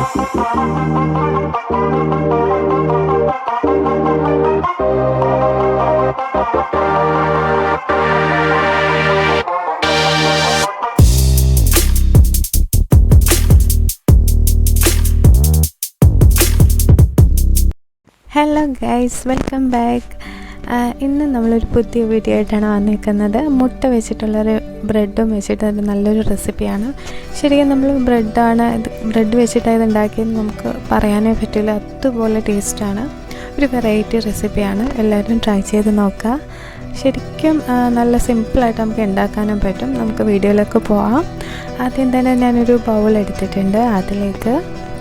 Hello guys, welcome back. ഇന്ന് നമ്മളൊരു പുതിയ വീഡിയോ ആയിട്ടാണ് വന്നിരിക്കുന്നത്. മുട്ട വെച്ചിട്ടുള്ളൊരു ബ്രെഡും വെച്ചിട്ടൊരു നല്ലൊരു റെസിപ്പിയാണ്. ശരിക്കും നമ്മൾ ബ്രെഡ് വെച്ചിട്ടാണ് ഇത് ഉണ്ടാക്കിയെന്ന് നമുക്ക് പറയാനേ പറ്റില്ല, അതുപോലെ ടേസ്റ്റാണ്. ഒരു വെറൈറ്റി റെസിപ്പിയാണ്, എല്ലാവരും ട്രൈ ചെയ്ത് നോക്കുക. ശരിക്കും നല്ല സിമ്പിളായിട്ട് നമുക്ക് ഉണ്ടാക്കാനും പറ്റും. നമുക്ക് വീഡിയോയിലേക്ക് പോവാം. ആദ്യം തന്നെ ഞാനൊരു ബൗൾ എടുത്തിട്ടുണ്ട്. അതിലേക്ക്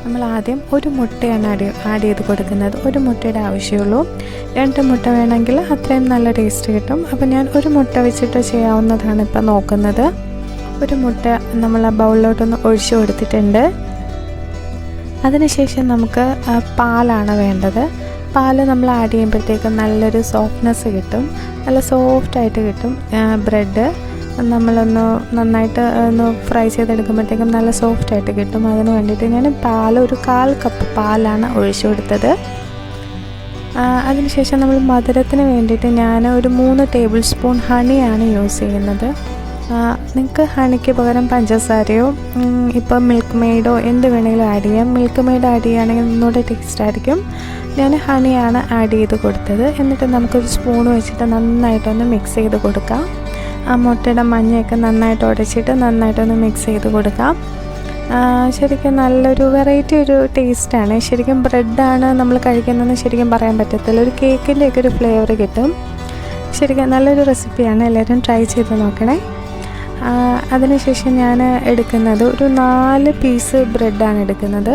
നമ്മൾ ആദ്യം ഒരു മുട്ടയാണ് ആഡ് ചെയ്ത് കൊടുക്കുന്നത്. ഒരു മുട്ടയുടെ ആവശ്യമുള്ളൂ. 2 മുട്ട വേണമെങ്കിൽ അത്രയും നല്ല ടേസ്റ്റ് കിട്ടും. അപ്പോൾ ഞാൻ ഒരു മുട്ട വെച്ചിട്ട് ചെയ്യാവുന്നതാണ് ഇപ്പോൾ നോക്കുന്നത്. ഒരു മുട്ട നമ്മൾ ആ ബൗളിലോട്ടൊന്ന് ഒഴിച്ചു കൊടുത്തിട്ടുണ്ട്. അതിനുശേഷം നമുക്ക് പാലാണ് വേണ്ടത്. പാൽ നമ്മൾ ആഡ് ചെയ്യുമ്പോഴത്തേക്കും നല്ലൊരു സോഫ്റ്റ്നെസ് കിട്ടും, നല്ല സോഫ്റ്റായിട്ട് കിട്ടും. ബ്രെഡ് നമ്മളൊന്ന് നന്നായിട്ട് ഒന്ന് ഫ്രൈ ചെയ്തെടുക്കുമ്പോഴത്തേക്കും നല്ല സോഫ്റ്റായിട്ട് കിട്ടും. അതിന് വേണ്ടിയിട്ട് ഞാൻ ഒരു 1/4 കപ്പ് പാലാണ് ഒഴിച്ചു കൊടുത്തത്. അതിനുശേഷം നമ്മൾ മധുരത്തിന് വേണ്ടിയിട്ട് ഞാൻ ഒരു 3 ടേബിൾ സ്പൂൺ ഹണിയാണ് യൂസ് ചെയ്യുന്നത്. നിങ്ങൾക്ക് ഹണിക്ക് പകരം പഞ്ചസാരയോ ഇപ്പോൾ മിൽക്ക് മെയ്ഡോ എന്ത് വേണമെങ്കിലും ആഡ് ചെയ്യാം. മിൽക്ക് മെയ്ഡ് ആഡ് ചെയ്യുകയാണെങ്കിൽ ഒന്നുകൂടെ ടേസ്റ്റ് ആയിരിക്കും. ഞാൻ ഹണിയാണ് ആഡ് ചെയ്ത് കൊടുത്തത്. എന്നിട്ട് നമുക്കൊരു സ്പൂൺ വെച്ചിട്ട് നന്നായിട്ടൊന്ന് മിക്സ് ചെയ്ത് കൊടുക്കാം. ആ മുട്ടയുടെ മഞ്ഞയൊക്കെ നന്നായിട്ട് ഉടച്ചിട്ട് നന്നായിട്ടൊന്ന് മിക്സ് ചെയ്ത് കൊടുക്കാം. ശരിക്കും നല്ലൊരു വെറൈറ്റി ഒരു ടേസ്റ്റാണ്. ശരിക്കും ബ്രെഡാണ് നമ്മൾ കഴിക്കുന്നതെന്ന് ശരിക്കും പറയാൻ പറ്റത്തില്ല. ഒരു കേക്കിൻ്റെയൊക്കെ ഒരു ഫ്ലേവർ കിട്ടും. ശരിക്കും നല്ലൊരു റെസിപ്പിയാണ്, എല്ലാവരും ട്രൈ ചെയ്ത് നോക്കണേ. അതിനുശേഷം ഞാൻ എടുക്കുന്നത് ഒരു 4 പീസ് ബ്രെഡാണ് എടുക്കുന്നത്.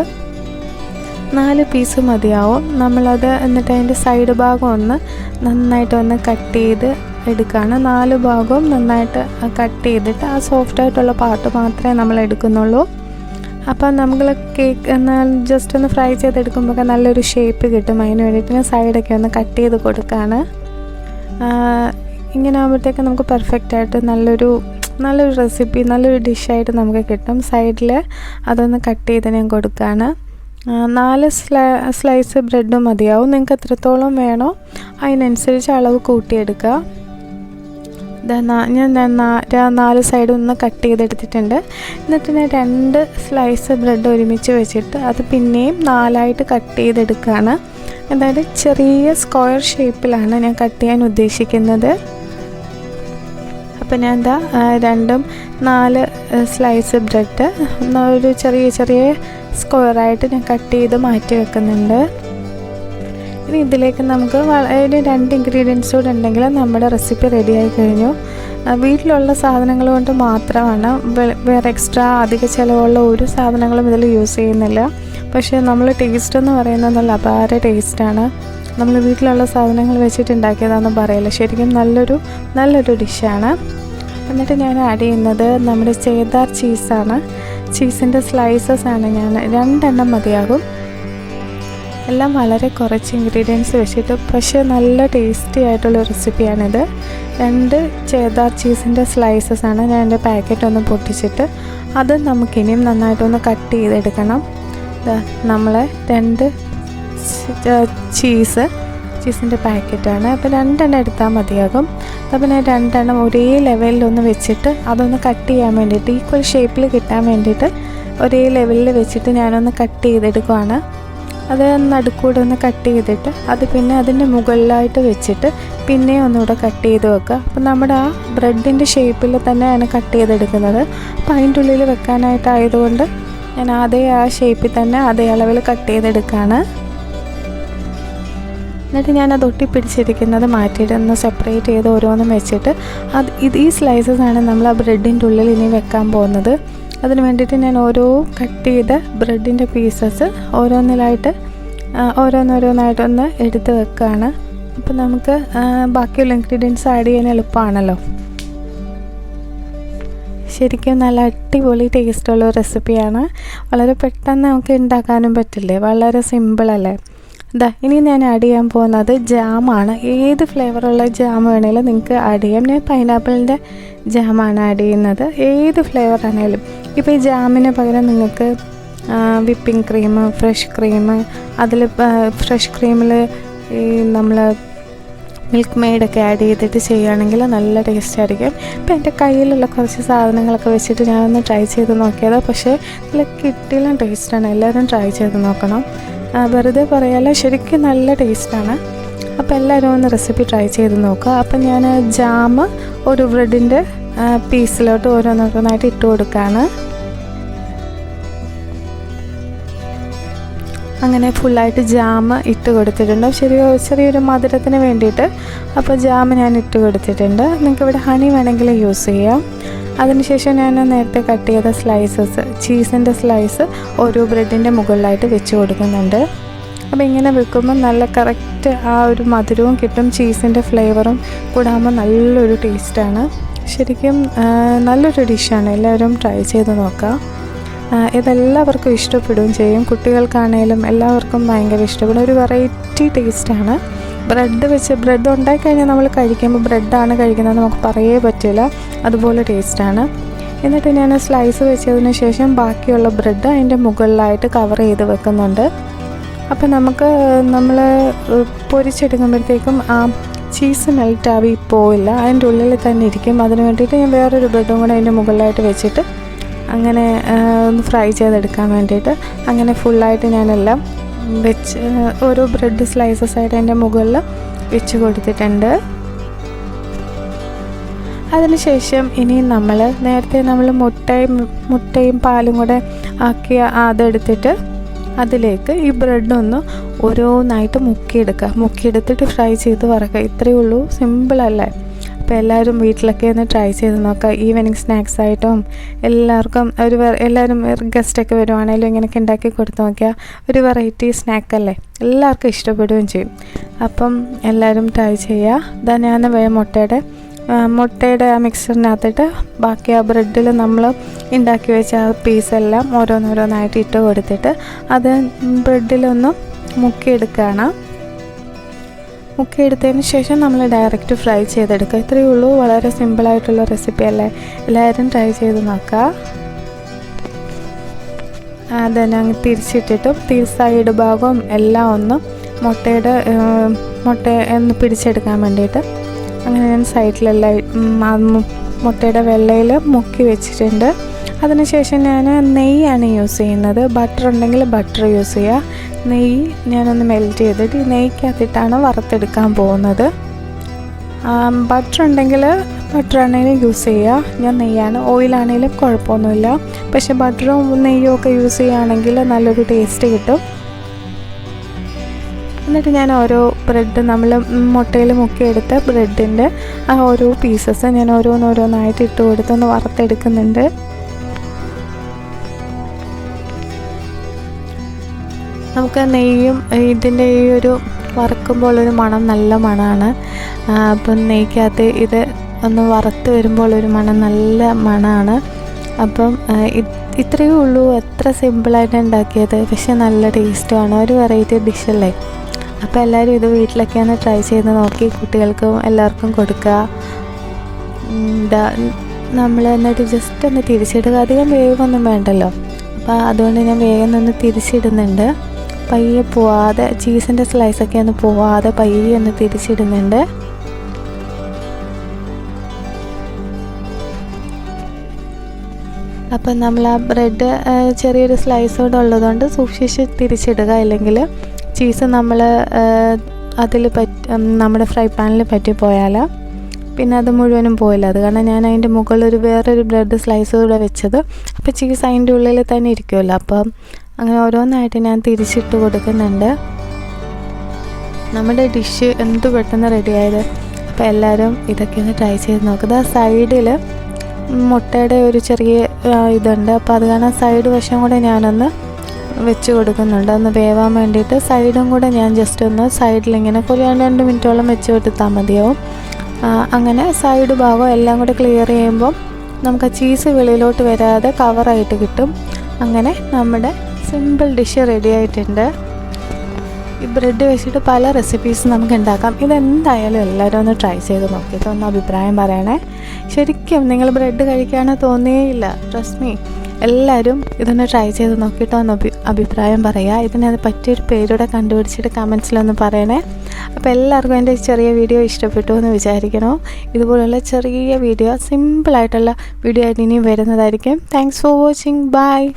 4 പീസ് മതിയാവും. നമ്മളത് എന്നിട്ട് അതിൻ്റെ സൈഡ് ഭാഗം ഒന്ന് നന്നായിട്ടൊന്ന് കട്ട് ചെയ്ത് എടുക്കുകയാണ്. 4 ഭാഗവും നന്നായിട്ട് കട്ട് ചെയ്തിട്ട് ആ സോഫ്റ്റായിട്ടുള്ള പാർട്ട് മാത്രമേ നമ്മൾ എടുക്കുന്നുള്ളൂ. അപ്പം നമ്മൾ കേക്ക് ജസ്റ്റ് ഒന്ന് ഫ്രൈ ചെയ്തെടുക്കുമ്പോൾ നല്ലൊരു ഷേപ്പ് കിട്ടും. അതിന് വേണ്ടിയിട്ട് ഞാൻ സൈഡൊക്കെ ഒന്ന് കട്ട് ചെയ്ത് കൊടുക്കുകയാണ്. ഇങ്ങനെ ആകുമ്പോഴത്തേക്ക് നമുക്ക് പെർഫെക്റ്റായിട്ട് നല്ലൊരു റെസിപ്പി, നല്ലൊരു ഡിഷായിട്ട് നമുക്ക് കിട്ടും. സൈഡിൽ അതൊന്ന് കട്ട് ചെയ്ത് ഞാൻ കൊടുക്കുകയാണ്. 4 സ്ലൈസ് ബ്രെഡ് മതിയാവും. നിങ്ങൾക്ക് എത്രത്തോളം വേണോ അതിനനുസരിച്ച് അളവ് കൂട്ടിയെടുക്കുക. ഞാൻ 4 സൈഡും ഒന്ന് കട്ട് ചെയ്തെടുത്തിട്ടുണ്ട്. എന്നിട്ട് ഞാൻ 2 സ്ലൈസ് ബ്രെഡ് ഒരുമിച്ച് വെച്ചിട്ട് അത് പിന്നെയും 4ആയിട്ട് കട്ട് ചെയ്തെടുക്കുകയാണ്. അതായത് ചെറിയ സ്ക്വയർ ഷേപ്പിലാണ് ഞാൻ കട്ട് ചെയ്യാൻ ഉദ്ദേശിക്കുന്നത്. അപ്പോൾ ഞാൻ 4 സ്ലൈസ് ബ്രെഡ് ഒരു ചെറിയ സ്ക്വയറായിട്ട് ഞാൻ കട്ട് ചെയ്ത് മാറ്റി വെക്കുന്നുണ്ട്. ഇനി ഇതിലേക്ക് നമുക്ക് ഒരു 2 ഇൻഗ്രീഡിയൻസ് കൂടെ ഉണ്ടെങ്കിൽ നമ്മുടെ റെസിപ്പി റെഡിയായി കഴിഞ്ഞു. വീട്ടിലുള്ള സാധനങ്ങൾ കൊണ്ട് മാത്രമാണ്, വേറെ എക്സ്ട്രാ അധിക ചിലവുള്ള ഒരു സാധനങ്ങളും ഇതിൽ യൂസ് ചെയ്യുന്നില്ല. പക്ഷേ നമ്മൾ ടേസ്റ്റ് എന്ന് പറയുന്നത് നല്ല അപാര ടേസ്റ്റാണ്. നമ്മൾ വീട്ടിലുള്ള സാധനങ്ങൾ വെച്ചിട്ട് ഉണ്ടാക്കിയതാണെന്ന് പറയില്ല. ശരിക്കും നല്ലൊരു ഡിഷാണ്. എന്നിട്ട് ഞാൻ ആഡ് ചെയ്യുന്നത് നമ്മുടെ ചേദാർ ചീസാണ്. ചീസിൻ്റെ സ്ലൈസസ് ആണ് ഞാൻ 2 എണ്ണം മതിയാകും. എല്ലാം വളരെ കുറച്ച് ഇൻഗ്രീഡിയൻസ് വെച്ചിട്ട് പക്ഷേ നല്ല ടേസ്റ്റി ആയിട്ടുള്ള റെസിപ്പിയാണിത്. 2 ചേദാർ ചീസിൻ്റെ സ്ലൈസസ് ആണ്. ഞാൻ എൻ്റെ പാക്കറ്റ് ഒന്ന് പൊട്ടിച്ചിട്ട് അത് നമുക്കിനിയും നന്നായിട്ടൊന്ന് കട്ട് ചെയ്തെടുക്കണം. നമ്മൾ 2 ചീസിൻ്റെ പാക്കറ്റാണ്. അപ്പോൾ 2 എണ്ണം എടുത്താൽ മതിയാകും. അപ്പോൾ ഞാൻ 2 എണ്ണം ഒരേ ലെവലിലൊന്ന് വെച്ചിട്ട് അതൊന്ന് കട്ട് ചെയ്യാൻ വേണ്ടിയിട്ട്, ഈക്വൽ ഷേപ്പിൽ കിട്ടാൻ വേണ്ടിയിട്ട് ഒരേ ലെവലിൽ വെച്ചിട്ട് ഞാനൊന്ന് കട്ട് ചെയ്തെടുക്കുവാണ്. അത് നടുക്കൂടെ ഒന്ന് കട്ട് ചെയ്തിട്ട് അത് പിന്നെ അതിൻ്റെ മുകളിലായിട്ട് വെച്ചിട്ട് പിന്നെ ഒന്നുകൂടെ കട്ട് ചെയ്ത് വെക്കുക. അപ്പോൾ നമ്മുടെ ആ ബ്രെഡിൻ്റെ ഷേപ്പിൽ തന്നെയാണ് കട്ട് ചെയ്തെടുക്കുന്നത്. അപ്പോൾ അതിൻ്റെ ഉള്ളിൽ വെക്കാനായിട്ടായതുകൊണ്ട് ഞാൻ ആ ഷേപ്പിൽ തന്നെ അതേ അളവിൽ കട്ട് ചെയ്തെടുക്കുകയാണ്. എന്നിട്ട് ഞാനത് ഒട്ടിപ്പിടിച്ചിരിക്കുന്നത് മാറ്റിയിട്ട് ഒന്ന് സെപ്പറേറ്റ് ചെയ്ത് ഓരോന്നും വെച്ചിട്ട് ഈ സ്ലൈസസ് ആണ് നമ്മൾ ആ ബ്രെഡിൻ്റെ ഉള്ളിൽ ഇനി വെക്കാൻ പോകുന്നത്. അതിന് വേണ്ടിയിട്ട് ഞാൻ ഓരോ കട്ട് ചെയ്ത ബ്രെഡിൻ്റെ പീസസ് ഓരോന്നായിട്ടൊന്ന് എടുത്ത് വെക്കുകയാണ്. അപ്പോൾ നമുക്ക് ബാക്കിയുള്ള ഇൻഗ്രീഡിയൻസ് ആഡ് ചെയ്യാൻ എളുപ്പമാണല്ലോ. ശരിക്കും നല്ല അടിപൊളി ടേസ്റ്റുള്ള റെസിപ്പിയാണ്. വളരെ പെട്ടെന്ന് നമുക്ക് ഉണ്ടാക്കാനും പറ്റില്ലേ, വളരെ സിമ്പിളല്ലേ. ഇനി ഞാൻ ആഡ് ചെയ്യാൻ പോകുന്നത് ജാമാണ്. ഏത് ഫ്ലേവറുള്ള ജാം വേണമെങ്കിലും നിങ്ങൾക്ക് ആഡ് ചെയ്യാം. ഞാൻ പൈനാപ്പിളിൻ്റെ ജാമാണ് ആഡ് ചെയ്യുന്നത്. ഏത് ഫ്ലേവർ ആണെങ്കിലും. ഇപ്പോൾ ഈ ജാമിന് പകരം നിങ്ങൾക്ക് വിപ്പിംഗ് ക്രീം, ഫ്രഷ് ക്രീം, അതിൽ ഫ്രഷ് ക്രീമിൽ ഈ നമ്മൾ മിൽക്ക് മെയ്ഡൊക്കെ ആഡ് ചെയ്തിട്ട് ചെയ്യുകയാണെങ്കിൽ നല്ല ടേസ്റ്റ് ആയിരിക്കും. ഇപ്പം എൻ്റെ കയ്യിലുള്ള കുറച്ച് സാധനങ്ങളൊക്കെ വെച്ചിട്ട് ഞാനൊന്ന് ട്രൈ ചെയ്ത് നോക്കിയത്. പക്ഷേ നല്ല കിട്ടില്ല ടേസ്റ്റാണ്. എല്ലാവരും ട്രൈ ചെയ്ത് നോക്കണം. വെറുതെ പറയാല്ല, ശരിക്കും നല്ല ടേസ്റ്റാണ്. അപ്പോൾ എല്ലാവരും ഒന്ന് റെസിപ്പി ട്രൈ ചെയ്ത് നോക്കുക. അപ്പം ഞാൻ ജാം ഒരു ബ്രെഡിൻ്റെ പീസിലോട്ട് ഓരോന്നോരോന്നായിട്ട് ഇട്ട് കൊടുക്കുകയാണ്. അങ്ങനെ ഫുള്ളായിട്ട് ജാം ഇട്ട് കൊടുത്തിട്ടുണ്ട്, ചെറിയൊരു മധുരത്തിന് വേണ്ടിയിട്ട്. അപ്പോൾ ജാം ഞാൻ ഇട്ട് കൊടുത്തിട്ടുണ്ട്. നിങ്ങൾക്ക് ഇവിടെ ഹണി വേണമെങ്കിൽ യൂസ് ചെയ്യാം. അതിനുശേഷം ഞാൻ നേരത്തെ കട്ട് ചെയ്ത സ്ലൈസസ്, ചീസിൻ്റെ സ്ലൈസ് ഓരോ ബ്രെഡിൻ്റെ മുകളിലായിട്ട് വെച്ച് കൊടുക്കുന്നുണ്ട്. അപ്പോൾ ഇങ്ങനെ വെക്കുമ്പോൾ നല്ല കറക്റ്റ് ആ ഒരു മധുരവും കിട്ടും, ചീസിൻ്റെ ഫ്ലേവറും കൂടാകുമ്പോൾ നല്ലൊരു ടേസ്റ്റാണ്. ശരിക്കും നല്ലൊരു ഡിഷാണ്. എല്ലാവരും ട്രൈ ചെയ്ത് നോക്കുക. ഇതെല്ലാവർക്കും ഇഷ്ടപ്പെടുകയും ചെയ്യും. കുട്ടികൾക്കാണേലും എല്ലാവർക്കും ഭയങ്കര ഇഷ്ടപ്പെടും. ഒരു വെറൈറ്റി ടേസ്റ്റാണ്. ബ്രെഡ് ഉണ്ടാക്കിക്കഴിഞ്ഞാൽ നമ്മൾ കഴിക്കുമ്പോൾ ബ്രെഡാണ് കഴിക്കുന്നത് നമുക്ക് പറയേ പറ്റില്ല, അതുപോലെ ടേസ്റ്റാണ്. എന്നിട്ട് ഞാൻ സ്ലൈസ് വെച്ചതിന് ശേഷം ബാക്കിയുള്ള ബ്രെഡ് അതിൻ്റെ മുകളിലായിട്ട് കവർ ചെയ്ത് വെക്കുന്നുണ്ട്. അപ്പോൾ നമ്മൾ പൊരിച്ചെടുക്കുമ്പോഴത്തേക്കും ആ ചീസ് മെൽറ്റാവി പോയില്ല, അതിൻ്റെ ഉള്ളിൽ തന്നെ ഇരിക്കും. അതിന് വേണ്ടിയിട്ട് ഞാൻ വേറൊരു ബ്രെഡും കൂടെ അതിൻ്റെ മുകളിലായിട്ട് വെച്ചിട്ട് അങ്ങനെ ഒന്ന് ഫ്രൈ ചെയ്തെടുക്കാൻ വേണ്ടിയിട്ട് അങ്ങനെ ഫുള്ളായിട്ട് ഞാനെല്ലാം വെച്ച് ഓരോ ബ്രെഡ് സ്ലൈസസ് ആയിട്ട് അതിൻ്റെ മുകളിൽ വെച്ച് കൊടുത്തിട്ടുണ്ട്. അതിനുശേഷം ഇനി നേരത്തെ നമ്മൾ മുട്ടയും പാലും കൂടെ ആക്കിയ അതെടുത്തിട്ട് അതിലേക്ക് ഈ ബ്രെഡൊന്ന് ഓരോന്നായിട്ട് മുക്കിയെടുത്തിട്ട് ഫ്രൈ ചെയ്ത് വറക്കുക. ഇത്രയേ ഉള്ളൂ, സിമ്പിളല്ലേ? അപ്പോൾ എല്ലാവരും വീട്ടിലൊക്കെ ഒന്ന് ട്രൈ ചെയ്ത് നോക്കുക. ഈവനിങ് സ്നാക്സ് ആയിട്ടും എല്ലാവർക്കും എല്ലാവരും ഗസ്റ്റൊക്കെ വരുവാണെങ്കിലും ഇങ്ങനെയൊക്കെ ഉണ്ടാക്കി കൊടുത്ത് നോക്കിയാൽ ഒരു വെറൈറ്റി സ്നാക്കല്ലേ, എല്ലാവർക്കും ഇഷ്ടപ്പെടുകയും ചെയ്യും. അപ്പം എല്ലാവരും ട്രൈ ചെയ്യുക. ഇതാ ഞാൻ മുട്ടയുടെ ആ മിക്സറിനകത്തിട്ട് ബാക്കി ആ ബ്രെഡിൽ നമ്മൾ ഉണ്ടാക്കി വെച്ച ആ പീസെല്ലാം ഓരോന്നോരോന്നായിട്ട് ഇട്ട് കൊടുത്തിട്ട് അത് ബ്രെഡിലൊന്ന് മുക്കിയെടുക്കുകയാണ്. മുക്കിയെടുത്തതിന് ശേഷം നമ്മൾ ഡയറക്റ്റ് ഫ്രൈ ചെയ്തെടുക്കുക. ഇത്രയേ ഉള്ളൂ, വളരെ സിമ്പിളായിട്ടുള്ള റെസിപ്പി അല്ലേ? എല്ലാവരും ട്രൈ ചെയ്ത് നോക്കുക. അതന്നെ അങ്ങ് തിരിച്ചിട്ടിട്ടും സൈഡ് ഭാഗവും എല്ലാം ഒന്ന് മുട്ട ഒന്ന് പിടിച്ചെടുക്കാൻ വേണ്ടിയിട്ട് അങ്ങനെ ഞാൻ സൈഡിലെല്ലാം മുട്ടയുടെ വെള്ളയിൽ മുക്കി വെച്ചിട്ടുണ്ട്. അതിനുശേഷം ഞാൻ നെയ്യാണ് യൂസ് ചെയ്യുന്നത്. ബട്ടർ ഉണ്ടെങ്കിൽ ബട്ടർ യൂസ് ചെയ്യുക. നെയ്യ് ഞാനൊന്ന് മെൽറ്റ് ചെയ്തിട്ട് ഈ നെയ്ക്കകത്തിട്ടാണ് വറുത്തെടുക്കാൻ പോകുന്നത്. ബട്ടർ ആണെങ്കിലും യൂസ് ചെയ്യുക. ഞാൻ നെയ്യാണ്, ഓയിലാണെങ്കിലും കുഴപ്പമൊന്നുമില്ല. പക്ഷേ ബട്ടറും നെയ്യും ഒക്കെ യൂസ് ചെയ്യുകയാണെങ്കിൽ നല്ലൊരു ടേസ്റ്റ് കിട്ടും. എന്നിട്ട് ഞാൻ ഓരോ ബ്രെഡ് നമ്മൾ മുട്ടയിൽ മുക്കിയെടുത്ത ബ്രെഡിൻ്റെ ആ ഓരോ പീസസ് ഞാൻ ഓരോന്നോരോന്നായിട്ട് ഇട്ട് കൊടുത്തൊന്ന് വറുത്തെടുക്കുന്നുണ്ട്. നമുക്ക് നെയ്യും ഇതിൻ്റെ ഈ ഒരു വറുക്കുമ്പോൾ ഒരു മണം, നല്ല മണമാണ്. അപ്പം നെയ്ക്കകത്ത് ഇത് ഒന്ന് വറുത്ത് വരുമ്പോൾ ഒരു മണം, നല്ല മണമാണ്. അപ്പം ഇത്രയേ ഉള്ളൂ, എത്ര സിമ്പിളായിട്ട് ഉണ്ടാക്കിയത്, പക്ഷെ നല്ല ടേസ്റ്റുമാണ്. ഒരു വെറൈറ്റി ഡിഷല്ലേ? അപ്പോൾ എല്ലാവരും ഇത് വീട്ടിലൊക്കെ ഒന്ന് ട്രൈ ചെയ്ത് നോക്കി കുട്ടികൾക്കും എല്ലാവർക്കും കൊടുക്കുക. നമ്മൾ എന്നിട്ട് ജസ്റ്റ് ഒന്ന് തിരിച്ചിടുക. അധികം വേവൊന്നും വേണ്ടല്ലോ, അപ്പോൾ അതുകൊണ്ട് ഞാൻ വേഗം ഒന്ന് തിരിച്ചിടുന്നുണ്ട്. പയ്യെ പോവാതെ, ചീസിൻ്റെ സ്ലൈസൊക്കെ ഒന്ന് പോവാതെ പയ്യെ ഒന്ന് തിരിച്ചിടുന്നുണ്ട്. അപ്പം നമ്മൾ ആ ബ്രെഡ് ചെറിയൊരു സ്ലൈസ് കൂടെ ഉള്ളതുകൊണ്ട് സൂക്ഷിച്ച് തിരിച്ചിടുക, ഇല്ലെങ്കിൽ ചീസ് നമ്മുടെ ഫ്രൈ പാനിൽ പറ്റിപ്പോയാൽ പിന്നെ അത് മുഴുവനും പോയില്ല. അത് കാരണം ഞാൻ അതിൻ്റെ മുകളിൽ വേറൊരു ബ്രെഡ് സ്ലൈസ് കൂടെ വെച്ചത്. അപ്പോൾ ചീസ് അതിൻ്റെ ഉള്ളിൽ തന്നെ ഇരിക്കുമല്ലോ. അപ്പം അങ്ങനെ ഓരോന്നായിട്ട് ഞാൻ തിരിച്ചിട്ട് കൊടുക്കുന്നുണ്ട്. നമ്മുടെ ഡിഷ് എന്ത് പെട്ടെന്ന് റെഡിയായത്. അപ്പോൾ എല്ലാവരും ഇതൊക്കെ ഒന്ന് ട്രൈ ചെയ്ത് നോക്കുക. സൈഡിൽ മുട്ടയുടെ ഒരു ചെറിയ ഇതുണ്ട്, അപ്പോൾ അത് കാരണം സൈഡ് വശം കൂടെ ഞാനൊന്ന് വെച്ച് കൊടുക്കുന്നുണ്ട്, ഒന്ന് വേവാൻ വേണ്ടിയിട്ട്. സൈഡും കൂടെ ഞാൻ ജസ്റ്റ് ഒന്ന് സൈഡിലിങ്ങനെ ഒരു 2 മിനിറ്റോളം വെച്ച് കൊടുത്താൽ മതിയാവും. അങ്ങനെ സൈഡ് ഭാഗം എല്ലാം കൂടെ ക്ലിയർ ചെയ്യുമ്പം നമുക്ക് ആ ചീസ് വെളിയിലോട്ട് വരാതെ കവറായിട്ട് കിട്ടും. അങ്ങനെ നമ്മുടെ സിമ്പിൾ ഡിഷ് റെഡി ആയിട്ടുണ്ട്. ഈ ബ്രെഡ് വെച്ചിട്ട് പല റെസിപ്പീസ് നമുക്ക് ഉണ്ടാക്കാം. ഇതെന്തായാലും എല്ലാവരും ഒന്ന് ട്രൈ ചെയ്ത് നോക്കിയിട്ട് ഒന്ന് അഭിപ്രായം പറയണേ. ശരിക്കും നിങ്ങൾ ബ്രെഡ് കഴിക്കാനോ തോന്നിയേയില്ല, ട്രസ്റ്റ് മീ. എല്ലാവരും ഇതൊന്ന് ട്രൈ ചെയ്ത് നോക്കിയിട്ടോ എന്ന് അഭിപ്രായം പറയുക. ഇതിനത് പറ്റിയൊരു പേരൂടെ കണ്ടുപിടിച്ചിട്ട് കമൻസിലൊന്ന് പറയണേ. അപ്പോൾ എല്ലാവർക്കും എൻ്റെ ചെറിയ വീഡിയോ ഇഷ്ടപ്പെട്ടു എന്ന് വിചാരിക്കണോ. ഇതുപോലുള്ള ചെറിയ വീഡിയോ, സിമ്പിളായിട്ടുള്ള വീഡിയോ ആയിട്ട് ഇനിയും വരുന്നതായിരിക്കും. Thanks for watching. ബൈ.